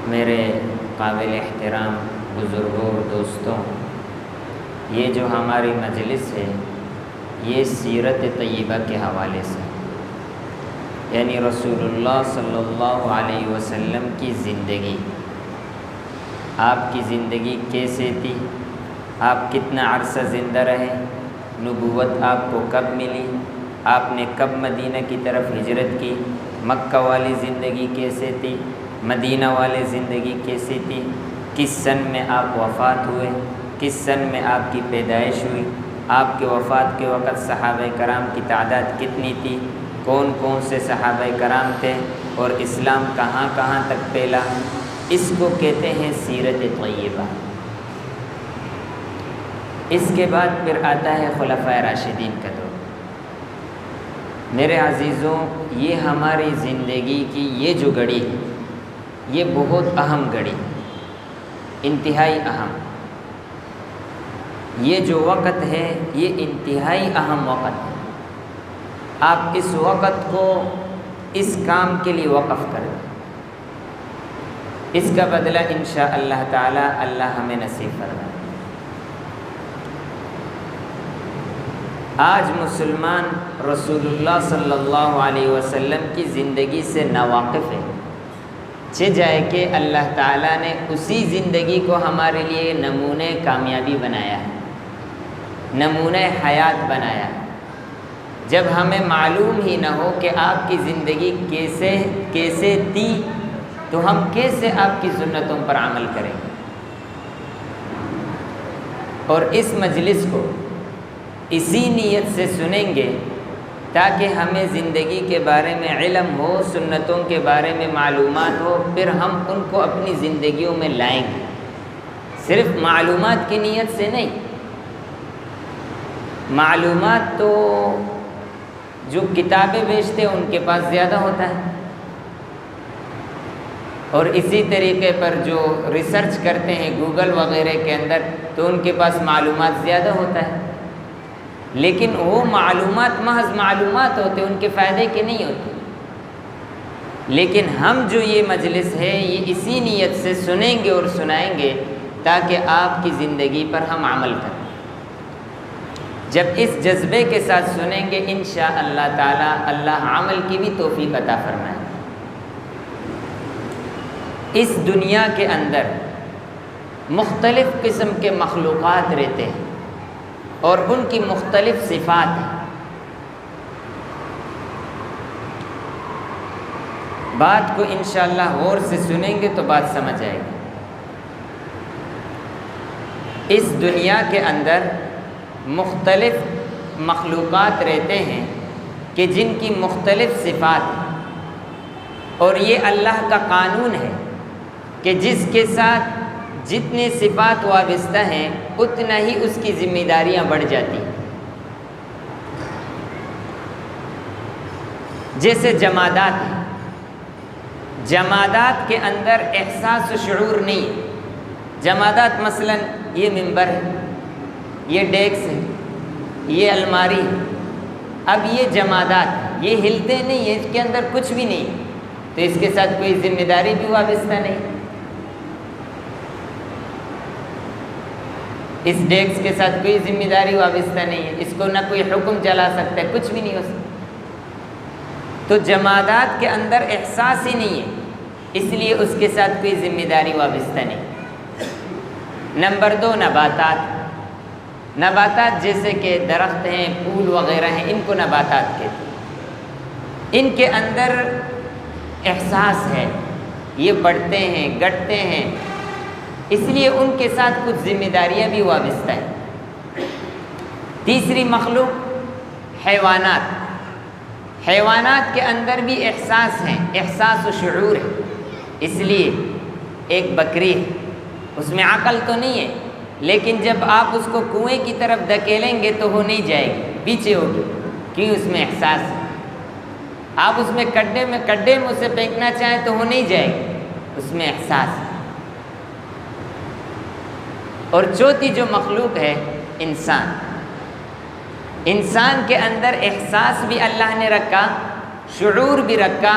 میرے قابل احترام بزرگوں اور دوستوں، یہ جو ہماری مجلس ہے یہ سیرت طیبہ کے حوالے سے، یعنی رسول اللہ صلی اللہ علیہ وسلم کی زندگی، آپ کی زندگی کیسے تھی، آپ کتنا عرصہ زندہ رہے، نبوت آپ کو کب ملی، آپ نے کب مدینہ کی طرف ہجرت کی، مکہ والی زندگی کیسے تھی، مدینہ والی زندگی کیسی تھی، کس سن میں آپ وفات ہوئے، کس سن میں آپ کی پیدائش ہوئی، آپ کے وفات کے وقت صحابہ کرام کی تعداد کتنی تھی، کون کون سے صحابہ کرام تھے اور اسلام کہاں کہاں تک پھیلا، اس کو کہتے ہیں سیرت طیبہ۔ اس کے بعد پھر آتا ہے خلفائے راشدین کا دور۔ میرے عزیزوں، یہ ہماری زندگی کی یہ جو گھڑی ہے یہ بہت اہم گھڑی، انتہائی اہم۔ یہ جو وقت ہے یہ انتہائی اہم وقت ہے۔ آپ اس وقت کو اس کام کے لیے وقف کریں، اس کا بدلہ انشاءاللہ تعالی اللہ ہمیں نصیب فرمائے۔ آج مسلمان رسول اللہ صلی اللہ علیہ وسلم کی زندگی سے ناواقف ہے، چہ جائے کہ اللہ تعالیٰ نے اسی زندگی کو ہمارے لیے نمونۂ کامیابی بنایا ہے، نمونۂ حیات بنایا ہے۔ جب ہمیں معلوم ہی نہ ہو کہ آپ کی زندگی کیسے تھی تو ہم کیسے آپ کی سنتوں پر عمل کریں گے؟ اور اس مجلس کو اسی نیت سے سنیں گے تاکہ ہمیں زندگی کے بارے میں علم ہو، سنتوں کے بارے میں معلومات ہو، پھر ہم ان کو اپنی زندگیوں میں لائیں گے، صرف معلومات کی نیت سے نہیں۔ معلومات تو جو کتابیں بیچتے ہیں ان کے پاس زیادہ ہوتا ہے، اور اسی طریقے پر جو ریسرچ کرتے ہیں گوگل وغیرہ کے اندر تو ان کے پاس معلومات زیادہ ہوتا ہے، لیکن وہ معلومات محض معلومات ہوتے، ان کے فائدے کے نہیں ہوتے۔ لیکن ہم جو یہ مجلس ہے یہ اسی نیت سے سنیں گے اور سنائیں گے تاکہ آپ کی زندگی پر ہم عمل کریں۔ جب اس جذبے کے ساتھ سنیں گے انشاءاللہ تعالی اللہ عمل کی بھی توفیق عطا فرمائے۔ اس دنیا کے اندر مختلف قسم کے مخلوقات رہتے ہیں اور ان کی مختلف صفات ہیں۔ بات کو انشاءاللہ غور سے سنیں گے تو بات سمجھ آئے گی۔ اس دنیا کے اندر مختلف مخلوقات رہتے ہیں کہ جن کی مختلف صفات ہیں، اور یہ اللہ کا قانون ہے کہ جس کے ساتھ جتنے صفات وابستہ ہیں اتنا ہی اس کی ذمہ داریاں بڑھ جاتی ہیں۔ جیسے جمادات ہیں، جمادات کے اندر احساس و شعور نہیں ہے۔ جمادات مثلا یہ ممبر ہے، یہ ڈیسک ہے، یہ الماری ہے، اب یہ جمادات ہیں، یہ ہلتے نہیں ہیں، اس کے اندر کچھ بھی نہیں، تو اس کے ساتھ کوئی ذمہ داری بھی وابستہ نہیں۔ اس ڈیسک کے ساتھ کوئی ذمہ داری وابستہ نہیں ہے، اس کو نہ کوئی حکم چلا سکتا ہے، کچھ بھی نہیں ہو سکتا۔ تو جمادات کے اندر احساس ہی نہیں ہے، اس لیے اس کے ساتھ کوئی ذمہ داری وابستہ نہیں۔ نمبر 2، نباتات۔ نباتات جیسے کہ درخت ہیں، پھول وغیرہ ہیں، ان کو نباتات کہتے ہیں۔ ان کے اندر احساس ہے، یہ بڑھتے ہیں، گٹتے ہیں، اس لیے ان کے ساتھ کچھ ذمہ داریاں بھی وابستہ ہیں۔ تیسری مخلوق حیوانات۔ حیوانات کے اندر بھی احساس ہیں، احساس و شعور ہے، اس لیے ایک بکری ہے، اس میں عقل تو نہیں ہے، لیکن جب آپ اس کو کنویں کی طرف دھکیلیں گے تو وہ نہیں جائے گی، پیچھے ہوگی، کیوں؟ اس میں احساس ہے۔ آپ اس میں گڈھے میں اسے پھینکنا چاہیں تو وہ نہیں جائے گی، اس میں احساس ہے۔ اور چوتھی جو مخلوق ہے انسان۔ انسان کے اندر احساس بھی اللہ نے رکھا، شعور بھی رکھا،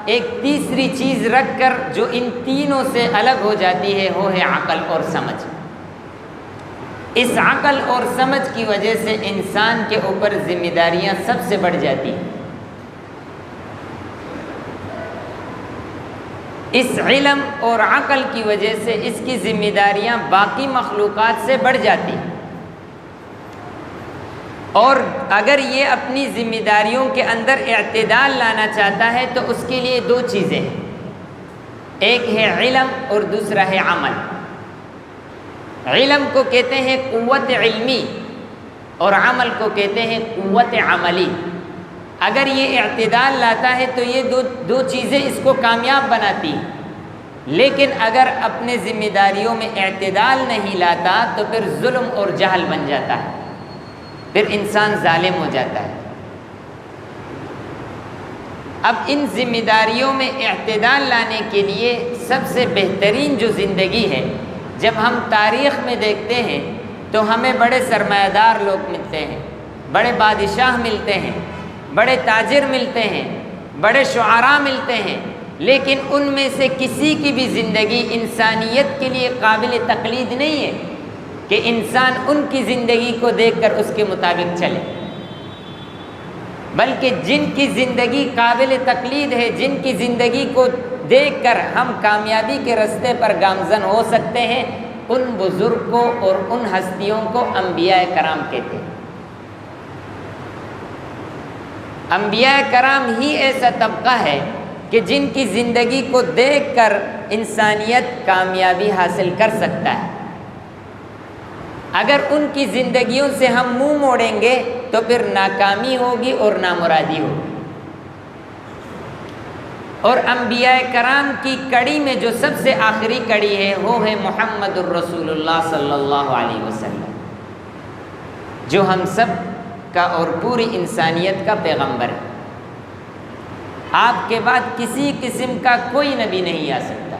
ایک تیسری چیز رکھ کر جو ان تینوں سے الگ ہو جاتی ہے وہ ہے عقل اور سمجھ۔ اس عقل اور سمجھ کی وجہ سے انسان کے اوپر ذمہ داریاں سب سے بڑھ جاتی ہیں۔ اس علم اور عقل کی وجہ سے اس کی ذمہ داریاں باقی مخلوقات سے بڑھ جاتی ہیں، اور اگر یہ اپنی ذمہ داریوں کے اندر اعتدال لانا چاہتا ہے تو اس کے لیے دو چیزیں ہیں، ایک ہے علم اور دوسرا ہے عمل۔ علم کو کہتے ہیں قوت علمی اور عمل کو کہتے ہیں قوت عملی۔ اگر یہ اعتدال لاتا ہے تو یہ دو چیزیں اس کو کامیاب بناتی ہیں، لیکن اگر اپنے ذمہ داریوں میں اعتدال نہیں لاتا تو پھر ظلم اور جہل بن جاتا ہے، پھر انسان ظالم ہو جاتا ہے۔ اب ان ذمہ داریوں میں اعتدال لانے کے لیے سب سے بہترین جو زندگی ہے، جب ہم تاریخ میں دیکھتے ہیں تو ہمیں بڑے سرمایہ دار لوگ ملتے ہیں، بڑے بادشاہ ملتے ہیں، بڑے تاجر ملتے ہیں، بڑے شعراء ملتے ہیں، لیکن ان میں سے کسی کی بھی زندگی انسانیت کے لیے قابل تقلید نہیں ہے کہ انسان ان کی زندگی کو دیکھ کر اس کے مطابق چلے، بلکہ جن کی زندگی قابل تقلید ہے، جن کی زندگی کو دیکھ کر ہم کامیابی کے راستے پر گامزن ہو سکتے ہیں، ان بزرگ کو اور ان ہستیوں کو انبیاء کرام کہتے ہیں۔ انبیاء کرام ہی ایسا طبقہ ہے کہ جن کی زندگی کو دیکھ کر انسانیت کامیابی حاصل کر سکتا ہے۔ اگر ان کی زندگیوں سے ہم منہ موڑیں گے تو پھر ناکامی ہوگی اور نامرادی ہوگی۔ اور انبیاء کرام کی کڑی میں جو سب سے آخری کڑی ہے وہ ہے محمد الرسول اللہ صلی اللہ علیہ وسلم، جو ہم سب کا اور پوری انسانیت کا پیغمبر ہے۔ آپ کے بعد کسی قسم کا کوئی نبی نہیں آ سکتا،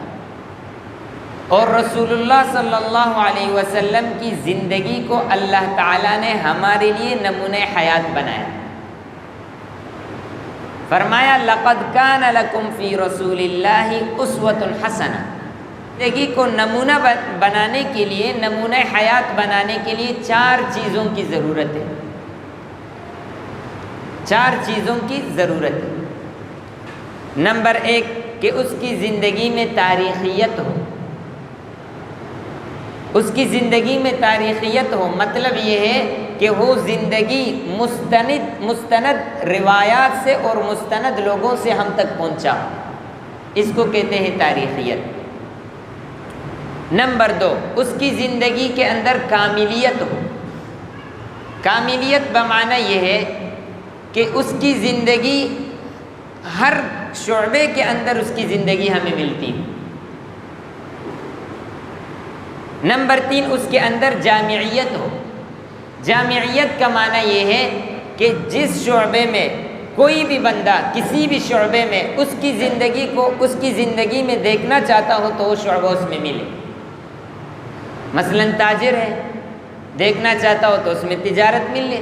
اور رسول اللہ صلی اللہ علیہ وسلم کی زندگی کو اللہ تعالیٰ نے ہمارے لیے نمونہ حیات بنایا۔ فرمایا لقد کان لکم فی رسول اللہ اسوۃ حسنہ۔ زندگی کو نمونہ بنانے کے لیے، نمونہ حیات بنانے کے لیے 4 چیزوں کی ضرورت ہے، 4 چیزوں کی ضرورت ہے۔ نمبر 1 کہ اس کی زندگی میں تاریخیت ہو۔ اس کی زندگی میں تاریخیت ہو مطلب یہ ہے کہ وہ زندگی مستند روایات سے اور مستند لوگوں سے ہم تک پہنچا، اس کو کہتے ہیں تاریخیت۔ نمبر 2 اس کی زندگی کے اندر کاملیت ہو۔ کاملیت بمعنی یہ ہے کہ اس کی زندگی ہر شعبے کے اندر اس کی زندگی ہمیں ملتی ہے۔ نمبر 3 اس کے اندر جامعیت ہو۔ جامعیت کا معنی یہ ہے کہ جس شعبے میں کوئی بھی بندہ کسی بھی شعبے میں اس کی زندگی کو اس کی زندگی میں دیکھنا چاہتا ہو تو وہ شعبہ اس میں ملے۔ مثلاً تاجر ہے، دیکھنا چاہتا ہو تو اس میں تجارت مل لے،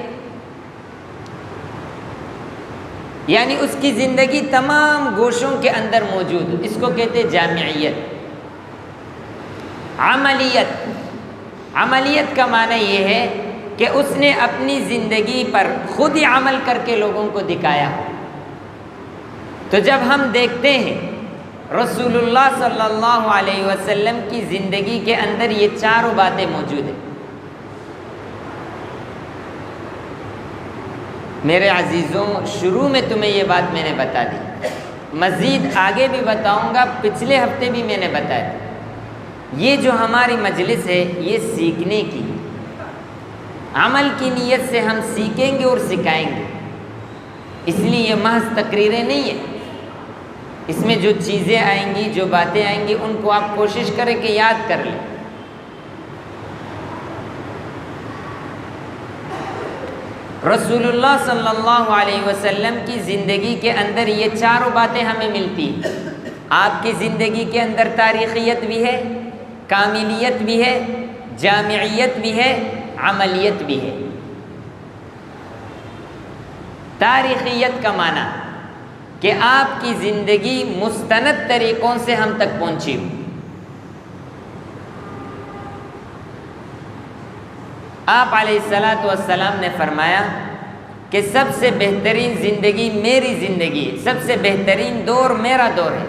یعنی اس کی زندگی تمام گوشوں کے اندر موجود ہو، اس کو کہتے ہیں جامعیت۔ عملیت کا معنی یہ ہے کہ اس نے اپنی زندگی پر خود ہی عمل کر کے لوگوں کو دکھایا۔ تو جب ہم دیکھتے ہیں رسول اللہ صلی اللہ علیہ وسلم کی زندگی کے اندر یہ 4 باتیں موجود ہیں۔ میرے عزیزوں، شروع میں تمہیں یہ بات میں نے بتا دی، مزید آگے بھی بتاؤں گا، پچھلے ہفتے بھی میں نے بتایا تھا۔ یہ جو ہماری مجلس ہے یہ سیکھنے کی، عمل کی نیت سے ہم سیکھیں گے اور سکھائیں گے، اس لیے یہ محض تقریریں نہیں ہیں۔ اس میں جو چیزیں آئیں گی، جو باتیں آئیں گی، ان کو آپ کوشش کریں کہ یاد کر لیں۔ رسول اللہ صلی اللہ علیہ وسلم کی زندگی کے اندر یہ 4 باتیں ہمیں ملتی ہیں۔ آپ کی زندگی کے اندر تاریخیت بھی ہے، کاملیت بھی ہے، جامعیت بھی ہے، عملیت بھی ہے۔ تاریخیت کا معنی کہ آپ کی زندگی مستند طریقوں سے ہم تک پہنچی ہو۔ آپ علیہ الصلاۃ والسلام نے فرمایا کہ سب سے بہترین زندگی میری زندگی ہے، سب سے بہترین دور میرا دور ہے،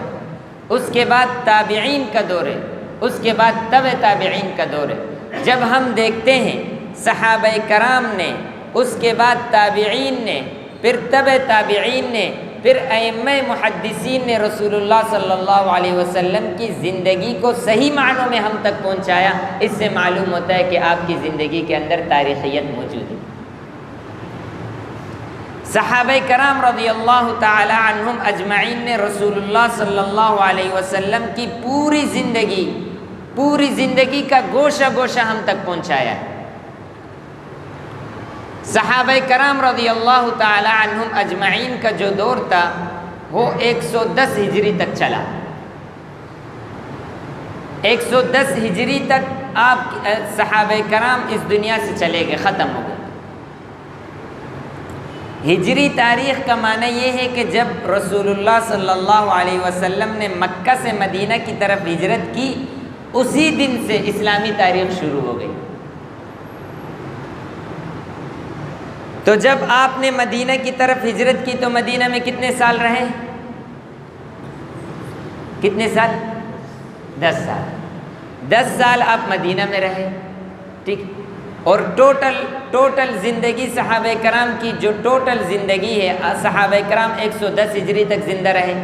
اس کے بعد تابعین کا دور ہے، اس کے بعد تبع تابعین کا دور ہے۔ جب ہم دیکھتے ہیں صحابہ کرام نے، اس کے بعد تابعین نے، پھر تبع تابعین نے، پھر ائمہ محدثین نے رسول اللہ صلی اللہ علیہ وسلم کی زندگی کو صحیح معنوں میں ہم تک پہنچایا، اس سے معلوم ہوتا ہے کہ آپ کی زندگی کے اندر تاریخیت موجود ہے۔ صحابہ کرام رضی اللہ تعالی عنہم اجمعین نے رسول اللہ صلی اللہ علیہ وسلم کی پوری زندگی کا گوشہ گوشہ ہم تک پہنچایا ہے۔ صحابہ کرام رضی اللہ تعالی عنہم اجمعین کا جو دور تھا وہ 110 ہجری تک چلا۔ 110 ہجری تک آپ صحابہ کرام اس دنیا سے چلے گئے، ختم ہو گئے۔ ہجری تاریخ کا معنی یہ ہے کہ جب رسول اللہ صلی اللہ علیہ وسلم نے مکہ سے مدینہ کی طرف ہجرت کی، اسی دن سے اسلامی تاریخ شروع ہو گئی۔ تو جب آپ نے مدینہ کی طرف ہجرت کی تو مدینہ میں کتنے سال رہے؟ کتنے سال؟ 10 سال۔ 10 سال آپ مدینہ میں رہے، ٹھیک، اور ٹوٹل زندگی صحابہ کرام کی جو ٹوٹل زندگی ہے، صحابہ کرام 110 ہجری تک زندہ رہے۔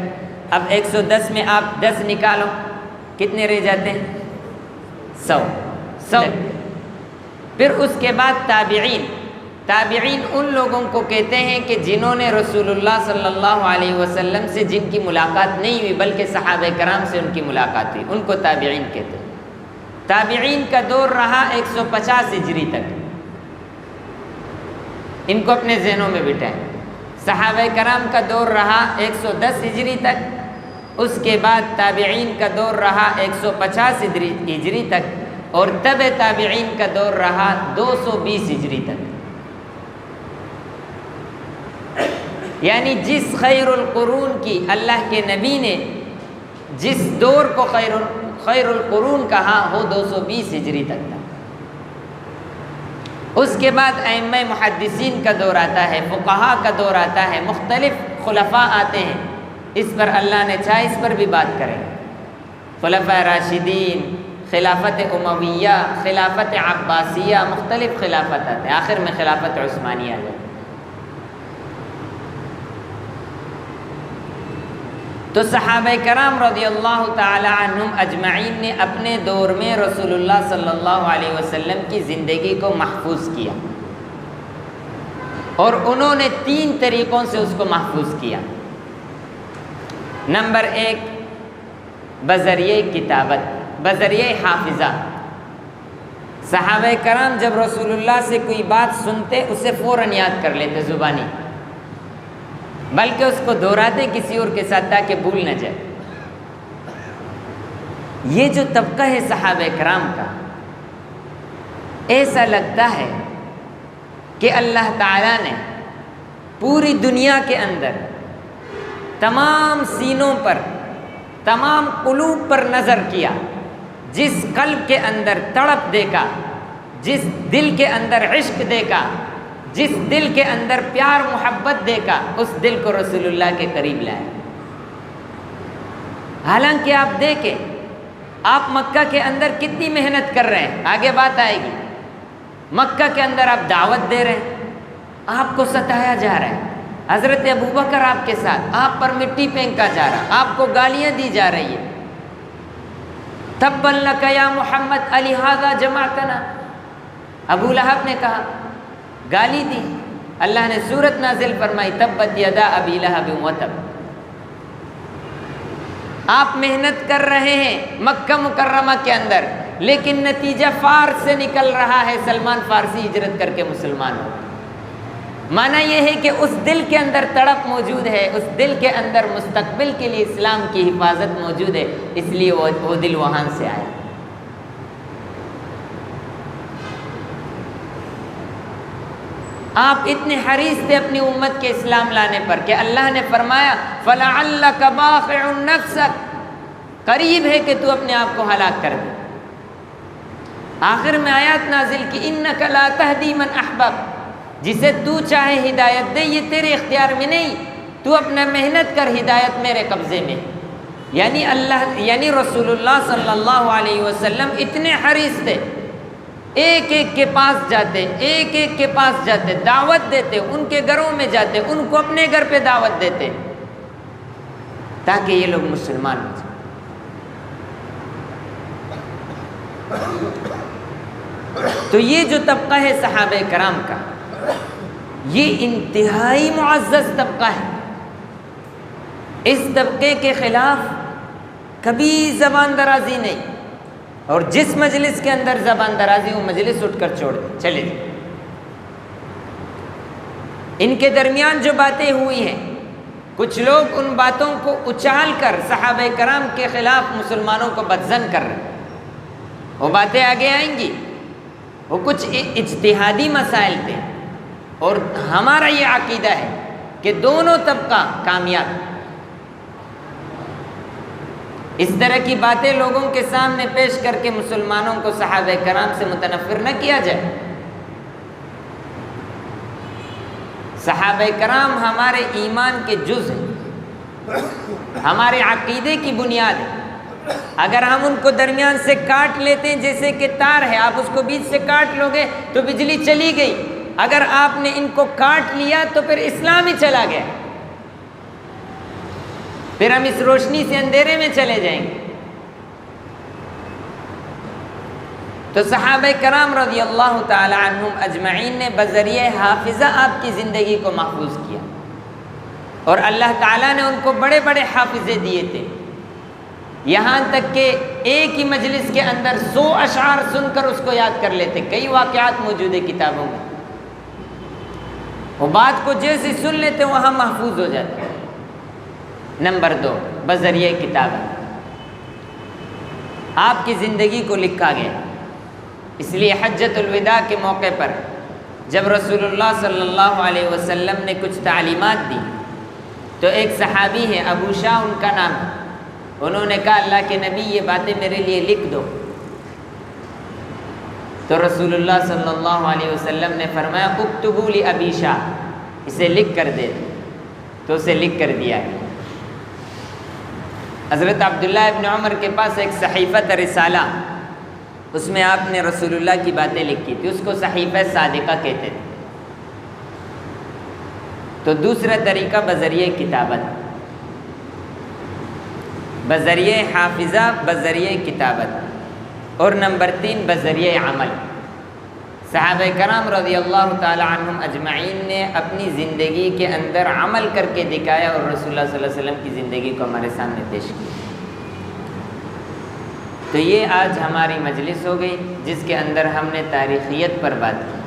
اب 110 میں آپ 10 نکالو، کتنے رہ جاتے ہیں؟ 100۔ پھر اس کے بعد تابعین ان لوگوں کو کہتے ہیں کہ جنہوں نے رسول اللہ صلی اللہ علیہ وسلم سے جن کی ملاقات نہیں ہوئی بلکہ صحابہ کرام سے ان کی ملاقات ہوئی، ان کو تابعین کہتے ہیں۔ تابعین کا دور رہا 150 ہجری تک، ان کو اپنے ذہنوں میں بٹھائیں۔ صحابہ کرام کا دور رہا 110 ہجری تک، اس کے بعد تابعین کا دور رہا 150 ہجری تک، اور تبع تابعین کا دور رہا 220 ہجری تک۔ یعنی جس خیر القرون کی اللہ کے نبی نے جس دور کو خیر القرون کہا وہ 220 ہجری تک تھا۔ اس کے بعد ائمہ محدثین کا دور آتا ہے، فقہاء کا دور آتا ہے، مختلف خلفاء آتے ہیں۔ اس پر اللہ نے چاہا اس پر بھی بات کریں، خلفاء راشدین، خلافت امویہ، خلافت عباسیہ، مختلف خلافت آتے ہیں، آخر میں خلافت عثمانیہ آ جاتی ہے۔ تو صحابہ کرام رضی اللہ تعالی عنہم اجمعین نے اپنے دور میں رسول اللہ صلی اللہ علیہ وسلم کی زندگی کو محفوظ کیا، اور انہوں نے 3 طریقوں سے اس کو محفوظ کیا۔ نمبر 1، بذریعہ کتابت، بذریعہ حافظہ۔ صحابہ کرام جب رسول اللہ سے کوئی بات سنتے اسے فوراً یاد کر لیتے زبانی، بلکہ اس کو دہراتے کسی اور کے ساتھ تاکہ بھول نہ جائے۔ یہ جو طبقہ ہے صحابہ کرام کا، ایسا لگتا ہے کہ اللہ تعالیٰ نے پوری دنیا کے اندر تمام سینوں پر، تمام قلوب پر نظر کیا، جس قلب کے اندر تڑپ دیکھا، جس دل کے اندر عشق دیکھا، جس دل کے اندر پیار محبت دیکھا، اس دل کو رسول اللہ کے قریب لائے۔ حالانکہ آپ دیکھیں آپ مکہ کے اندر کتنی محنت کر رہے ہیں، آگے بات آئے گی۔ مکہ کے اندر آپ دعوت دے رہے ہیں، آپ کو ستایا جا رہا ہے، حضرت ابوبکر آپ کے ساتھ، آپ پر مٹی پھینکا جا رہا، آپ کو گالیاں دی جا رہی ہیں۔ تبا لک یا محمد لہذا جمعتنا، ابو لہب نے کہا، گالی دی۔ اللہ نے سورت نازل فرمائی تبت یدا ابی لہب وتب۔ آپ محنت کر رہے ہیں مکہ مکرمہ کے اندر، لیکن نتیجہ فارس سے نکل رہا ہے، سلمان فارسی ہجرت کر کے مسلمان ہو۔ معنی یہ ہے کہ اس دل کے اندر تڑپ موجود ہے، اس دل کے اندر مستقبل کے لیے اسلام کی حفاظت موجود ہے، اس لیے وہ دل وہاں سے آیا۔ آپ اتنے حریص تھے اپنی امت کے اسلام لانے پر کہ اللہ نے فرمایا فَلَعَلَّكَ بَاخِعٌ نَفْسَكَ، قریب ہے کہ تو اپنے آپ کو ہلاک کر دے۔ آخر میں آیات نازل کی اِنَّكَ لَا تَهْدِي مَنْ أَحْبَبْتَ، جسے تو چاہے ہدایت دے، یہ تیرے اختیار میں نہیں، تو اپنا محنت کر، ہدایت میرے قبضے میں۔ یعنی رسول اللہ صلی اللہ علیہ وسلم اتنے حریص تھے، ایک ایک کے پاس جاتے، ایک ایک کے پاس جاتے، دعوت دیتے، ان کے گھروں میں جاتے، ان کو اپنے گھر پہ دعوت دیتے تاکہ یہ لوگ مسلمان ہو جائیں۔ تو یہ جو طبقہ ہے صحابہ کرام کا، یہ انتہائی معزز طبقہ ہے۔ اس طبقے کے خلاف کبھی زبان درازی نہیں، اور جس مجلس کے اندر زبان درازی وہ مجلس اٹھ کر چھوڑ دیں، چلے جائیں۔ ان کے درمیان جو باتیں ہوئی ہیں، کچھ لوگ ان باتوں کو اچھال کر صحابہ کرام کے خلاف مسلمانوں کو بدظن کر رہے ہیں، وہ باتیں آگے آئیں گی۔ وہ کچھ اجتہادی مسائل تھے، اور ہمارا یہ عقیدہ ہے کہ دونوں طبقہ کامیاب۔ اس طرح کی باتیں لوگوں کے سامنے پیش کر کے مسلمانوں کو صحابہ کرام سے متنفر نہ کیا جائے۔ صحابہ کرام ہمارے ایمان کے جز ہیں، ہمارے عقیدے کی بنیاد ہے۔ اگر ہم ان کو درمیان سے کاٹ لیتے ہیں، جیسے کہ تار ہے، آپ اس کو بیچ سے کاٹ لو گے تو بجلی چلی گئی۔ اگر آپ نے ان کو کاٹ لیا تو پھر اسلام ہی چلا گیا، پھر ہم اس روشنی سے اندھیرے میں چلے جائیں گے۔ تو صحابہ کرام رضی اللہ تعالی عنہم اجمعین نے بذریعہ حافظہ آپ کی زندگی کو محفوظ کیا، اور اللہ تعالیٰ نے ان کو بڑے بڑے حافظے دیے تھے، یہاں تک کہ ایک ہی مجلس کے اندر 100 اشعار سن کر اس کو یاد کر لیتے۔ کئی واقعات موجود ہیں کتابوں میں، وہ بات کو جیسے سن لیتے وہاں محفوظ ہو جاتے۔ نمبر 2، بذریعہ کتابت آپ کی زندگی کو لکھا گیا۔ اس لیے حجۃ الوداع کے موقع پر جب رسول اللہ صلی اللہ علیہ وسلم نے کچھ تعلیمات دی تو ایک صحابی ہے، ابو شاہ ان کا نام ہے، انہوں نے کہا اللہ کے نبی یہ باتیں میرے لیے لکھ دو۔ تو رسول اللہ صلی اللہ علیہ وسلم نے فرمایا اکتبوا لأبی شاہ، اسے لکھ کر دے دو۔ تو اسے لکھ کر دیا ہے۔ حضرت عبداللہ ابن عمر کے پاس ایک صحیفہ رسالہ، اس میں آپ نے رسول اللہ کی باتیں لکھی تھی، اس کو صحیفہ صادقہ کہتے تھے۔ تو دوسرا طریقہ بذریعہ کتابت، بذریعہ حافظہ، بذریعہ کتابت، اور نمبر 3 بذریعہ عمل۔ صحابہ کرام رضی اللہ تعالی عنہم اجمعین نے اپنی زندگی کے اندر عمل کر کے دکھایا، اور رسول اللہ صلی اللہ علیہ وسلم کی زندگی کو ہمارے سامنے پیش کیا۔ تو یہ آج ہماری مجلس ہو گئی جس کے اندر ہم نے تاریخیت پر بات کی۔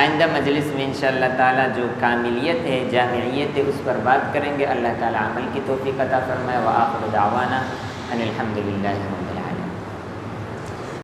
آئندہ مجلس میں انشاءاللہ تعالی جو کاملیت ہے، جامعیت ہے، اس پر بات کریں گے۔ اللہ تعالی عمل کی توفیق عطا فرمائے۔ وآخر دعوانا ان الحمد للہ۔